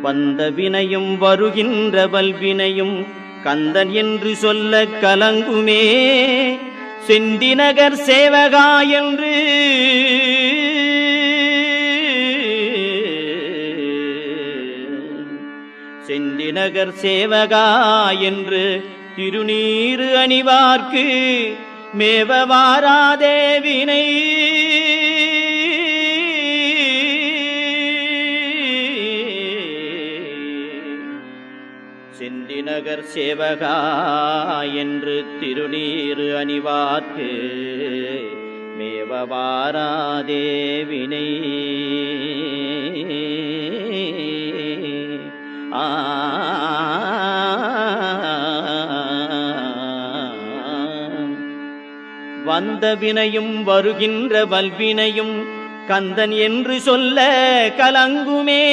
வந்த வினையும் வருகின்ற வல்வினையும் கந்தன் என்று சொல்ல கலங்குமே. செந்திநகர் சேவகா என்று செந்திநகர் சேவகா என்று திருநீறு அணிவார்க்கு மேவ வாராதே வினை. செந்திநகர் சேவகா என்று திருநீறு அணிவார்க்கு மேவ வாராதே வினை. வந்த வினையும் வருகின்ற வல்வினையும் கந்தன் என்று சொல்ல கலங்குமே.